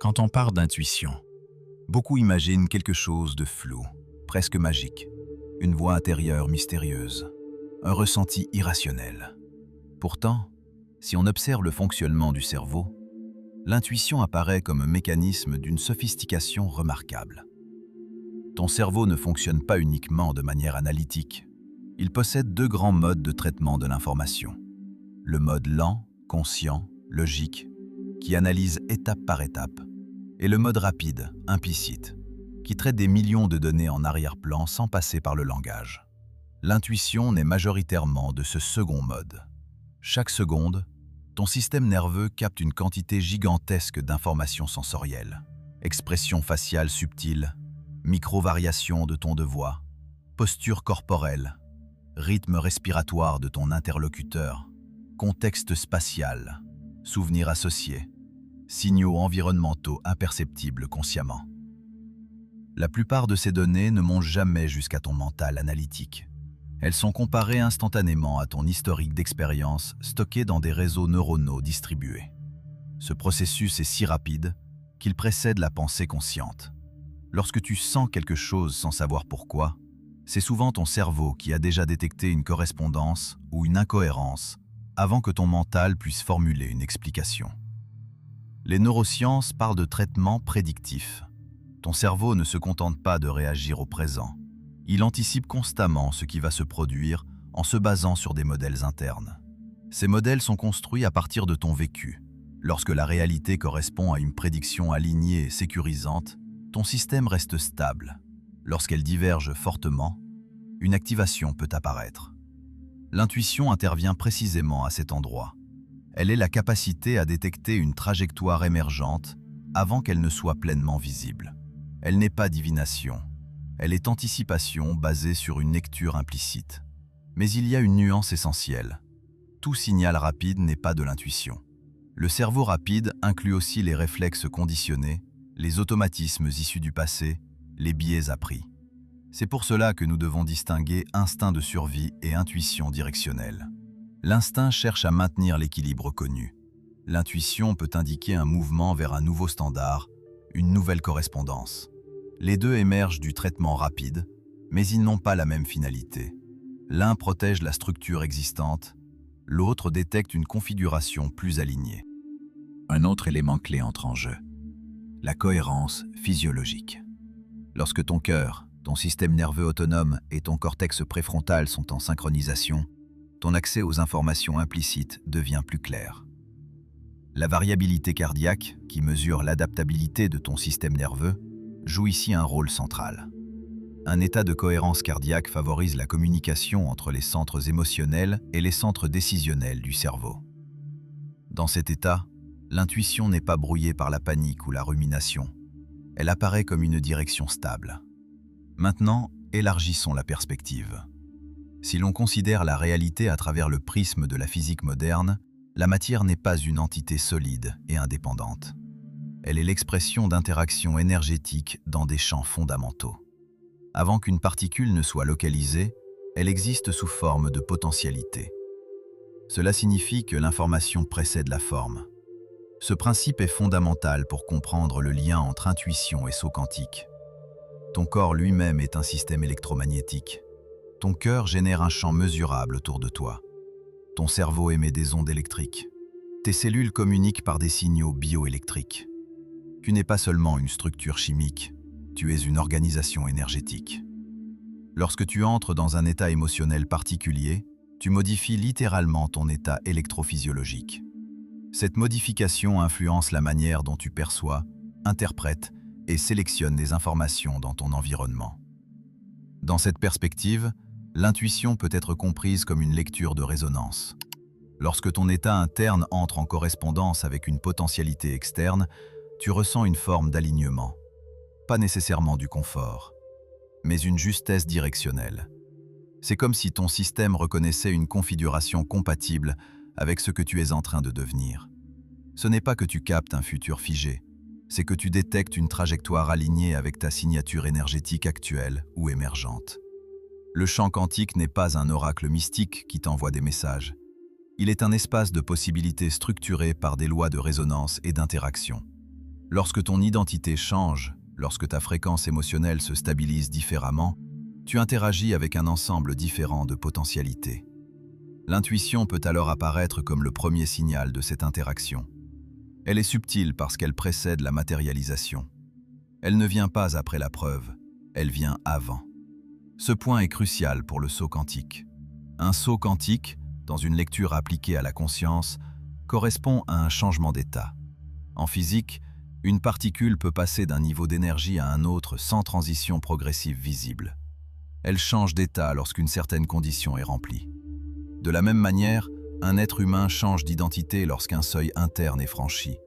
Quand on parle d'intuition, beaucoup imaginent quelque chose de flou, presque magique, une voix intérieure mystérieuse, un ressenti irrationnel. Pourtant, si on observe le fonctionnement du cerveau, l'intuition apparaît comme un mécanisme d'une sophistication remarquable. Ton cerveau ne fonctionne pas uniquement de manière analytique. Il possède deux grands modes de traitement de l'information. Le mode lent, conscient, logique, qui analyse étape par étape, et le mode rapide, implicite, qui traite des millions de données en arrière-plan sans passer par le langage. L'intuition naît majoritairement de ce second mode. Chaque seconde, ton système nerveux capte une quantité gigantesque d'informations sensorielles, expressions faciales subtiles, micro-variations de ton de voix, posture corporelle, rythme respiratoire de ton interlocuteur, contexte spatial, souvenirs associés, signaux environnementaux imperceptibles consciemment. La plupart de ces données ne montent jamais jusqu'à ton mental analytique. Elles sont comparées instantanément à ton historique d'expérience stocké dans des réseaux neuronaux distribués. Ce processus est si rapide qu'il précède la pensée consciente. Lorsque tu sens quelque chose sans savoir pourquoi, c'est souvent ton cerveau qui a déjà détecté une correspondance ou une incohérence avant que ton mental puisse formuler une explication. Les neurosciences parlent de traitement prédictif. Ton cerveau ne se contente pas de réagir au présent. Il anticipe constamment ce qui va se produire en se basant sur des modèles internes. Ces modèles sont construits à partir de ton vécu. Lorsque la réalité correspond à une prédiction alignée et sécurisante, ton système reste stable. Lorsqu'elle diverge fortement, une activation peut apparaître. L'intuition intervient précisément à cet endroit. Elle est la capacité à détecter une trajectoire émergente avant qu'elle ne soit pleinement visible. Elle n'est pas divination. Elle est anticipation basée sur une lecture implicite. Mais il y a une nuance essentielle. Tout signal rapide n'est pas de l'intuition. Le cerveau rapide inclut aussi les réflexes conditionnés, les automatismes issus du passé, les biais appris. C'est pour cela que nous devons distinguer instinct de survie et intuition directionnelle. L'instinct cherche à maintenir l'équilibre connu. L'intuition peut indiquer un mouvement vers un nouveau standard, une nouvelle correspondance. Les deux émergent du traitement rapide, mais ils n'ont pas la même finalité. L'un protège la structure existante, l'autre détecte une configuration plus alignée. Un autre élément clé entre en jeu: la cohérence physiologique. Lorsque ton cœur, ton système nerveux autonome et ton cortex préfrontal sont en synchronisation, ton accès aux informations implicites devient plus clair. La variabilité cardiaque, qui mesure l'adaptabilité de ton système nerveux, joue ici un rôle central. Un état de cohérence cardiaque favorise la communication entre les centres émotionnels et les centres décisionnels du cerveau. Dans cet état, l'intuition n'est pas brouillée par la panique ou la rumination. Elle apparaît comme une direction stable. Maintenant, élargissons la perspective. Si l'on considère la réalité à travers le prisme de la physique moderne, la matière n'est pas une entité solide et indépendante. Elle est l'expression d'interactions énergétiques dans des champs fondamentaux. Avant qu'une particule ne soit localisée, elle existe sous forme de potentialité. Cela signifie que l'information précède la forme. Ce principe est fondamental pour comprendre le lien entre intuition et saut quantique. Ton corps lui-même est un système électromagnétique. Ton cœur génère un champ mesurable autour de toi. Ton cerveau émet des ondes électriques. Tes cellules communiquent par des signaux bioélectriques. Tu n'es pas seulement une structure chimique, tu es une organisation énergétique. Lorsque tu entres dans un état émotionnel particulier, tu modifies littéralement ton état électrophysiologique. Cette modification influence la manière dont tu perçois, interprètes et sélectionnes des informations dans ton environnement. Dans cette perspective, l'intuition peut être comprise comme une lecture de résonance. Lorsque ton état interne entre en correspondance avec une potentialité externe, tu ressens une forme d'alignement. Pas nécessairement du confort, mais une justesse directionnelle. C'est comme si ton système reconnaissait une configuration compatible avec ce que tu es en train de devenir. Ce n'est pas que tu captes un futur figé, c'est que tu détectes une trajectoire alignée avec ta signature énergétique actuelle ou émergente. Le champ quantique n'est pas un oracle mystique qui t'envoie des messages. Il est un espace de possibilités structuré par des lois de résonance et d'interaction. Lorsque ton identité change, lorsque ta fréquence émotionnelle se stabilise différemment, tu interagis avec un ensemble différent de potentialités. L'intuition peut alors apparaître comme le premier signal de cette interaction. Elle est subtile parce qu'elle précède la matérialisation. Elle ne vient pas après la preuve, elle vient avant. Ce point est crucial pour le saut quantique. Un saut quantique, dans une lecture appliquée à la conscience, correspond à un changement d'état. En physique, une particule peut passer d'un niveau d'énergie à un autre sans transition progressive visible. Elle change d'état lorsqu'une certaine condition est remplie. De la même manière, un être humain change d'identité lorsqu'un seuil interne est franchi.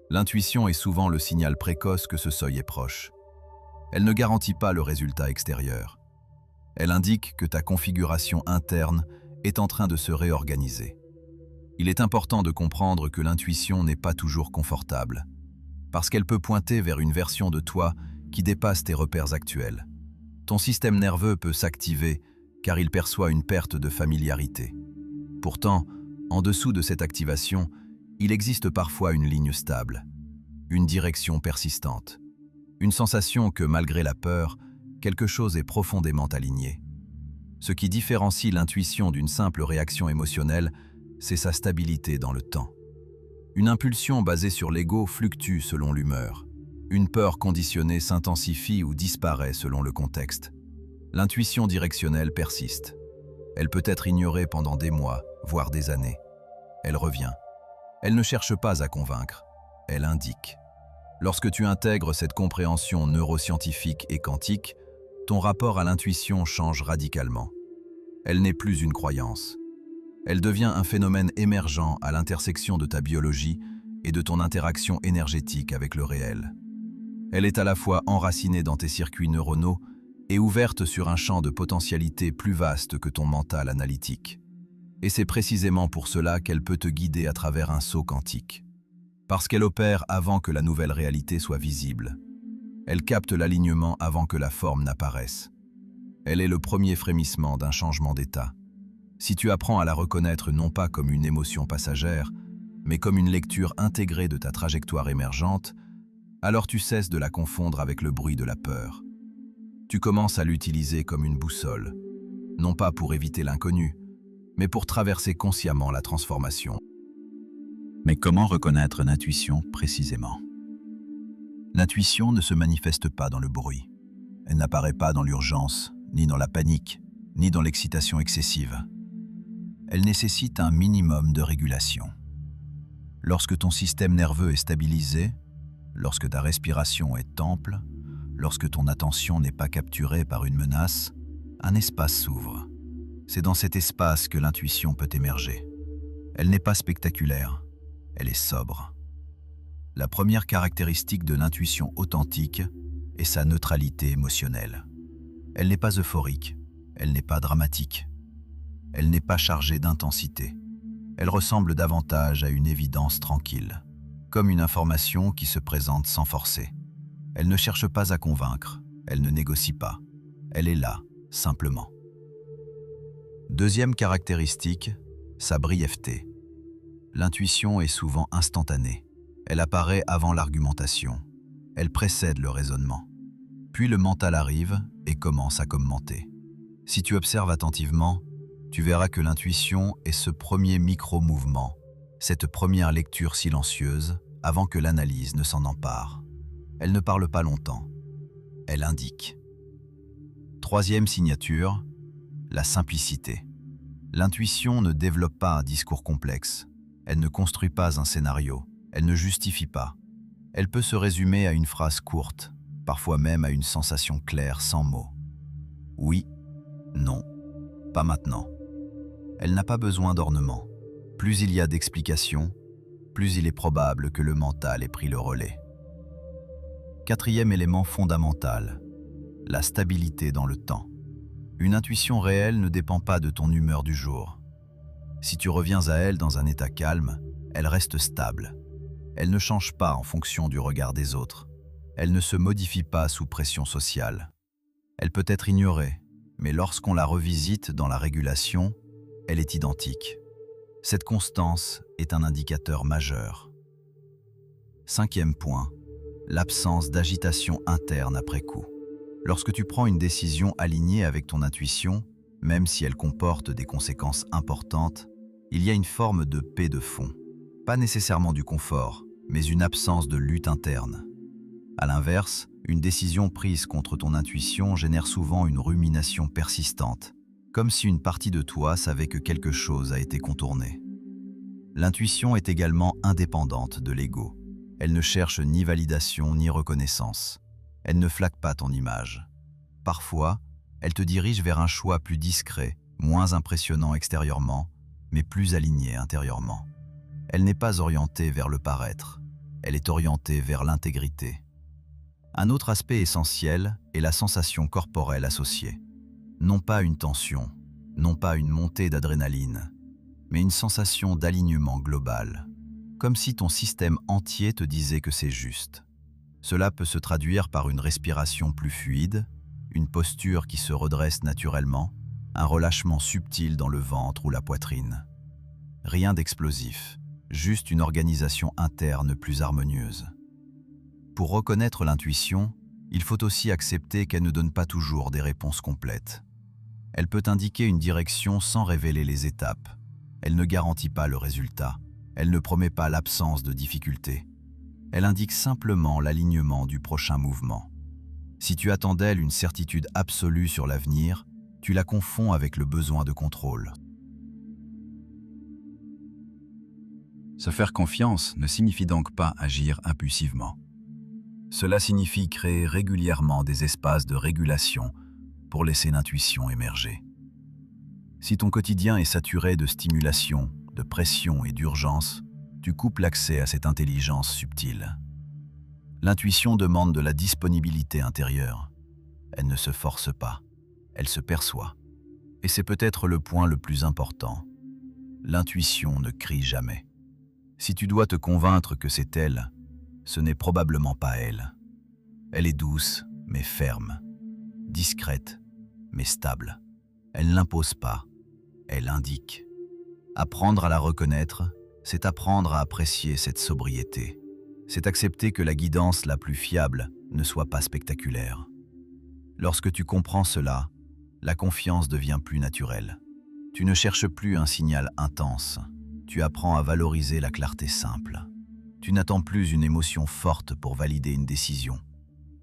L'intuition est souvent le signal précoce que ce seuil est proche. Elle ne garantit pas le résultat extérieur. Elle indique que ta configuration interne est en train de se réorganiser. Il est important de comprendre que l'intuition n'est pas toujours confortable, parce qu'elle peut pointer vers une version de toi qui dépasse tes repères actuels. Ton système nerveux peut s'activer car il perçoit une perte de familiarité. Pourtant, en dessous de cette activation, il existe parfois une ligne stable, une direction persistante, une sensation que, malgré la peur, quelque chose est profondément aligné. Ce qui différencie l'intuition d'une simple réaction émotionnelle, c'est sa stabilité dans le temps. Une impulsion basée sur l'ego fluctue selon l'humeur. Une peur conditionnée s'intensifie ou disparaît selon le contexte. L'intuition directionnelle persiste. Elle peut être ignorée pendant des mois, voire des années. Elle revient. Elle ne cherche pas à convaincre, elle indique. Lorsque tu intègres cette compréhension neuroscientifique et quantique, ton rapport à l'intuition change radicalement. Elle n'est plus une croyance. Elle devient un phénomène émergent à l'intersection de ta biologie et de ton interaction énergétique avec le réel. Elle est à la fois enracinée dans tes circuits neuronaux et ouverte sur un champ de potentialité plus vaste que ton mental analytique. Et c'est précisément pour cela qu'elle peut te guider à travers un saut quantique. Parce qu'elle opère avant que la nouvelle réalité soit visible. Elle capte l'alignement avant que la forme n'apparaisse. Elle est le premier frémissement d'un changement d'état. Si tu apprends à la reconnaître non pas comme une émotion passagère, mais comme une lecture intégrée de ta trajectoire émergente, alors tu cesses de la confondre avec le bruit de la peur. Tu commences à l'utiliser comme une boussole, non pas pour éviter l'inconnu, mais pour traverser consciemment la transformation. Mais comment reconnaître l'intuition précisément? L'intuition ne se manifeste pas dans le bruit. Elle n'apparaît pas dans l'urgence, ni dans la panique, ni dans l'excitation excessive. Elle nécessite un minimum de régulation. Lorsque ton système nerveux est stabilisé, lorsque ta respiration est ample, lorsque ton attention n'est pas capturée par une menace, un espace s'ouvre. C'est dans cet espace que l'intuition peut émerger. Elle n'est pas spectaculaire, elle est sobre. La première caractéristique de l'intuition authentique est sa neutralité émotionnelle. Elle n'est pas euphorique, elle n'est pas dramatique. Elle n'est pas chargée d'intensité. Elle ressemble davantage à une évidence tranquille, comme une information qui se présente sans forcer. Elle ne cherche pas à convaincre, elle ne négocie pas. Elle est là, simplement. Deuxième caractéristique, sa brièveté. L'intuition est souvent instantanée. Elle apparaît avant l'argumentation. Elle précède le raisonnement. Puis le mental arrive et commence à commenter. Si tu observes attentivement, tu verras que l'intuition est ce premier micro-mouvement, cette première lecture silencieuse avant que l'analyse ne s'en empare. Elle ne parle pas longtemps. Elle indique. Troisième signature, la simplicité. L'intuition ne développe pas un discours complexe. Elle ne construit pas un scénario. Elle ne justifie pas. Elle peut se résumer à une phrase courte, parfois même à une sensation claire sans mots. Oui, non, pas maintenant. Elle n'a pas besoin d'ornement. Plus il y a d'explications, plus il est probable que le mental ait pris le relais. Quatrième élément fondamental, la stabilité dans le temps. Une intuition réelle ne dépend pas de ton humeur du jour. Si tu reviens à elle dans un état calme, elle reste stable. Elle ne change pas en fonction du regard des autres. Elle ne se modifie pas sous pression sociale. Elle peut être ignorée, mais lorsqu'on la revisite dans la régulation, elle est identique. Cette constance est un indicateur majeur. Cinquième point, l'absence d'agitation interne après coup. Lorsque tu prends une décision alignée avec ton intuition, même si elle comporte des conséquences importantes, il y a une forme de paix de fond. Pas nécessairement du confort, mais une absence de lutte interne. À l'inverse, une décision prise contre ton intuition génère souvent une rumination persistante, comme si une partie de toi savait que quelque chose a été contourné. L'intuition est également indépendante de l'ego. Elle ne cherche ni validation ni reconnaissance. Elle ne flatte pas ton image. Parfois, elle te dirige vers un choix plus discret, moins impressionnant extérieurement, mais plus aligné intérieurement. Elle n'est pas orientée vers le paraître, elle est orientée vers l'intégrité. Un autre aspect essentiel est la sensation corporelle associée. Non pas une tension, non pas une montée d'adrénaline, mais une sensation d'alignement global, comme si ton système entier te disait que c'est juste. Cela peut se traduire par une respiration plus fluide, une posture qui se redresse naturellement, un relâchement subtil dans le ventre ou la poitrine. Rien d'explosif, juste une organisation interne plus harmonieuse. Pour reconnaître l'intuition, il faut aussi accepter qu'elle ne donne pas toujours des réponses complètes. Elle peut indiquer une direction sans révéler les étapes. Elle ne garantit pas le résultat. Elle ne promet pas l'absence de difficultés. Elle indique simplement l'alignement du prochain mouvement. Si tu attends d'elle une certitude absolue sur l'avenir, tu la confonds avec le besoin de contrôle. Se faire confiance ne signifie donc pas agir impulsivement. Cela signifie créer régulièrement des espaces de régulation pour laisser l'intuition émerger. Si ton quotidien est saturé de stimulation, de pression et d'urgence, tu coupes l'accès à cette intelligence subtile. L'intuition demande de la disponibilité intérieure. Elle ne se force pas, elle se perçoit. Et c'est peut-être le point le plus important. L'intuition ne crie jamais. Si tu dois te convaincre que c'est elle, ce n'est probablement pas elle. Elle est douce, mais ferme, discrète, mais stable. Elle n'impose pas, elle indique. Apprendre à la reconnaître, c'est apprendre à apprécier cette sobriété. C'est accepter que la guidance la plus fiable ne soit pas spectaculaire. Lorsque tu comprends cela, la confiance devient plus naturelle. Tu ne cherches plus un signal intense, tu apprends à valoriser la clarté simple. Tu n'attends plus une émotion forte pour valider une décision.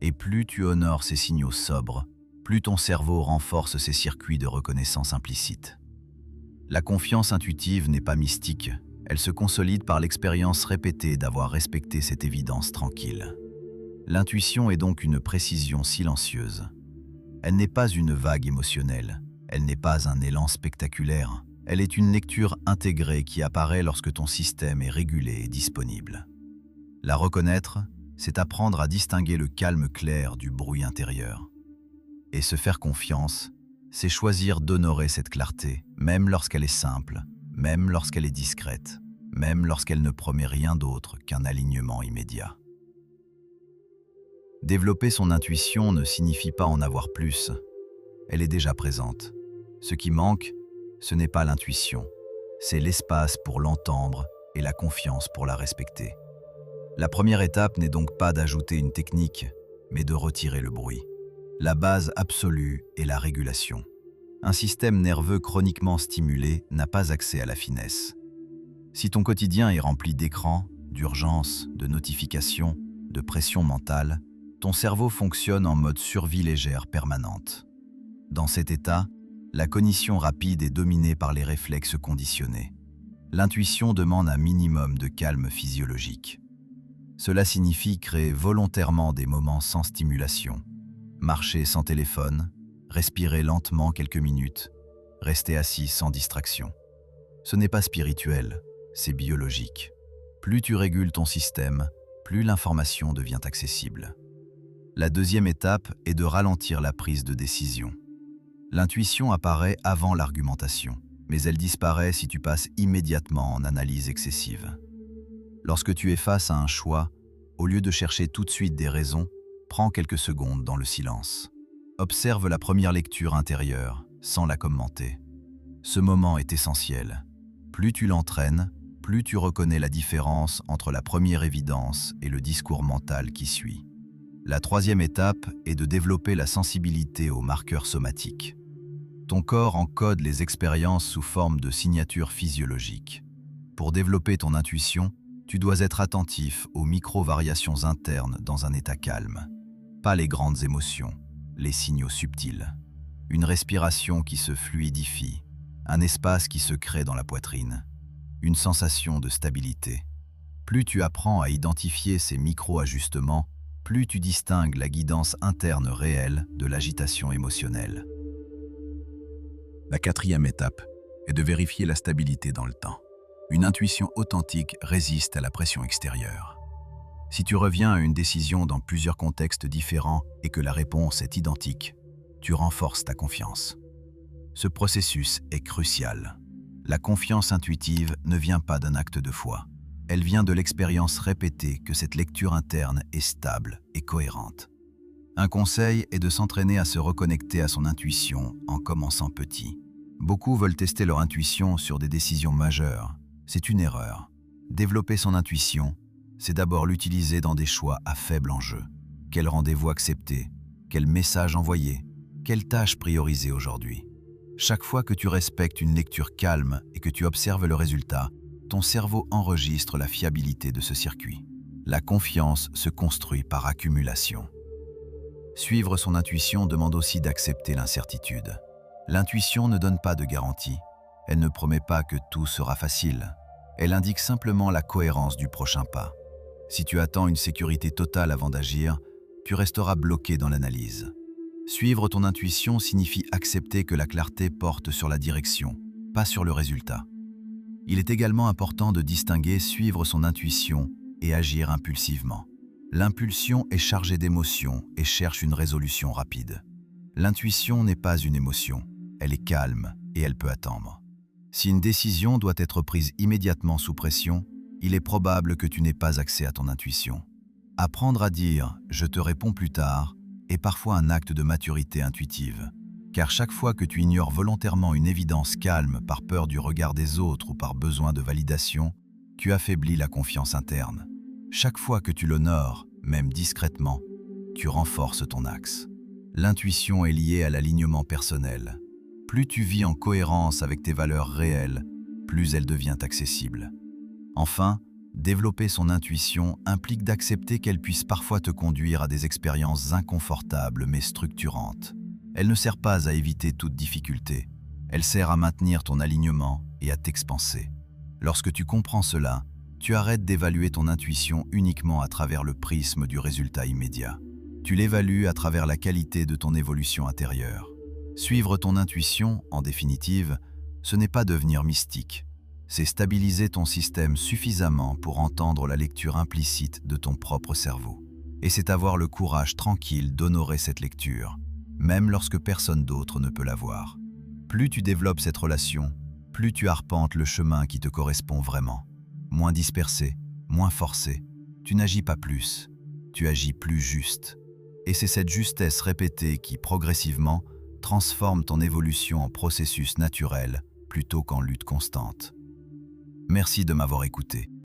Et plus tu honores ces signaux sobres, plus ton cerveau renforce ses circuits de reconnaissance implicite. La confiance intuitive n'est pas mystique, elle se consolide par l'expérience répétée d'avoir respecté cette évidence tranquille. L'intuition est donc une précision silencieuse. Elle n'est pas une vague émotionnelle, elle n'est pas un élan spectaculaire, elle est une lecture intégrée qui apparaît lorsque ton système est régulé et disponible. La reconnaître, c'est apprendre à distinguer le calme clair du bruit intérieur. Et se faire confiance, c'est choisir d'honorer cette clarté, même lorsqu'elle est simple, même lorsqu'elle est discrète, même lorsqu'elle ne promet rien d'autre qu'un alignement immédiat. Développer son intuition ne signifie pas en avoir plus, elle est déjà présente. Ce qui manque, ce n'est pas l'intuition, c'est l'espace pour l'entendre et la confiance pour la respecter. La première étape n'est donc pas d'ajouter une technique, mais de retirer le bruit. La base absolue est la régulation. Un système nerveux chroniquement stimulé n'a pas accès à la finesse. Si ton quotidien est rempli d'écrans, d'urgences, de notifications, de pression mentale, ton cerveau fonctionne en mode survie légère permanente. Dans cet état, la cognition rapide est dominée par les réflexes conditionnés. L'intuition demande un minimum de calme physiologique. Cela signifie créer volontairement des moments sans stimulation, marcher sans téléphone, respirer lentement quelques minutes, rester assis sans distraction. Ce n'est pas spirituel, c'est biologique. Plus tu régules ton système, plus l'information devient accessible. La deuxième étape est de ralentir la prise de décision. L'intuition apparaît avant l'argumentation, mais elle disparaît si tu passes immédiatement en analyse excessive. Lorsque tu es face à un choix, au lieu de chercher tout de suite des raisons, prends quelques secondes dans le silence. Observe la première lecture intérieure, sans la commenter. Ce moment est essentiel. Plus tu l'entraînes, plus tu reconnais la différence entre la première évidence et le discours mental qui suit. La troisième étape est de développer la sensibilité aux marqueurs somatiques. Ton corps encode les expériences sous forme de signatures physiologiques. Pour développer ton intuition, tu dois être attentif aux micro-variations internes dans un état calme. Pas les grandes émotions, les signaux subtils. Une respiration qui se fluidifie, un espace qui se crée dans la poitrine, une sensation de stabilité. Plus tu apprends à identifier ces micro-ajustements, plus tu distingues la guidance interne réelle de l'agitation émotionnelle. La quatrième étape est de vérifier la stabilité dans le temps. Une intuition authentique résiste à la pression extérieure. Si tu reviens à une décision dans plusieurs contextes différents et que la réponse est identique, tu renforces ta confiance. Ce processus est crucial. La confiance intuitive ne vient pas d'un acte de foi. Elle vient de l'expérience répétée que cette lecture interne est stable et cohérente. Un conseil est de s'entraîner à se reconnecter à son intuition en commençant petit. Beaucoup veulent tester leur intuition sur des décisions majeures. C'est une erreur. Développer son intuition, c'est d'abord l'utiliser dans des choix à faible enjeu. Quel rendez-vous accepter? Quel message envoyer? Quelle tâche prioriser aujourd'hui? Chaque fois que tu respectes une lecture calme et que tu observes le résultat, ton cerveau enregistre la fiabilité de ce circuit. La confiance se construit par accumulation. Suivre son intuition demande aussi d'accepter l'incertitude. L'intuition ne donne pas de garantie. Elle ne promet pas que tout sera facile. Elle indique simplement la cohérence du prochain pas. Si tu attends une sécurité totale avant d'agir, tu resteras bloqué dans l'analyse. Suivre ton intuition signifie accepter que la clarté porte sur la direction, pas sur le résultat. Il est également important de distinguer suivre son intuition et agir impulsivement. L'impulsion est chargée d'émotions et cherche une résolution rapide. L'intuition n'est pas une émotion, elle est calme et elle peut attendre. Si une décision doit être prise immédiatement sous pression, il est probable que tu n'aies pas accès à ton intuition. Apprendre à dire « je te réponds plus tard » est parfois un acte de maturité intuitive. Car chaque fois que tu ignores volontairement une évidence calme par peur du regard des autres ou par besoin de validation, tu affaiblis la confiance interne. Chaque fois que tu l'honores, même discrètement, tu renforces ton axe. L'intuition est liée à l'alignement personnel. Plus tu vis en cohérence avec tes valeurs réelles, plus elle devient accessible. Enfin, développer son intuition implique d'accepter qu'elle puisse parfois te conduire à des expériences inconfortables mais structurantes. Elle ne sert pas à éviter toute difficulté. Elle sert à maintenir ton alignement et à t'expanser. Lorsque tu comprends cela, tu arrêtes d'évaluer ton intuition uniquement à travers le prisme du résultat immédiat. Tu l'évalues à travers la qualité de ton évolution intérieure. Suivre ton intuition, en définitive, ce n'est pas devenir mystique. C'est stabiliser ton système suffisamment pour entendre la lecture implicite de ton propre cerveau. Et c'est avoir le courage tranquille d'honorer cette lecture, même lorsque personne d'autre ne peut la voir. Plus tu développes cette relation, plus tu arpentes le chemin qui te correspond vraiment. Moins dispersé, moins forcé, tu n'agis pas plus, tu agis plus juste. Et c'est cette justesse répétée qui, progressivement, transforme ton évolution en processus naturel plutôt qu'en lutte constante. Merci de m'avoir écouté.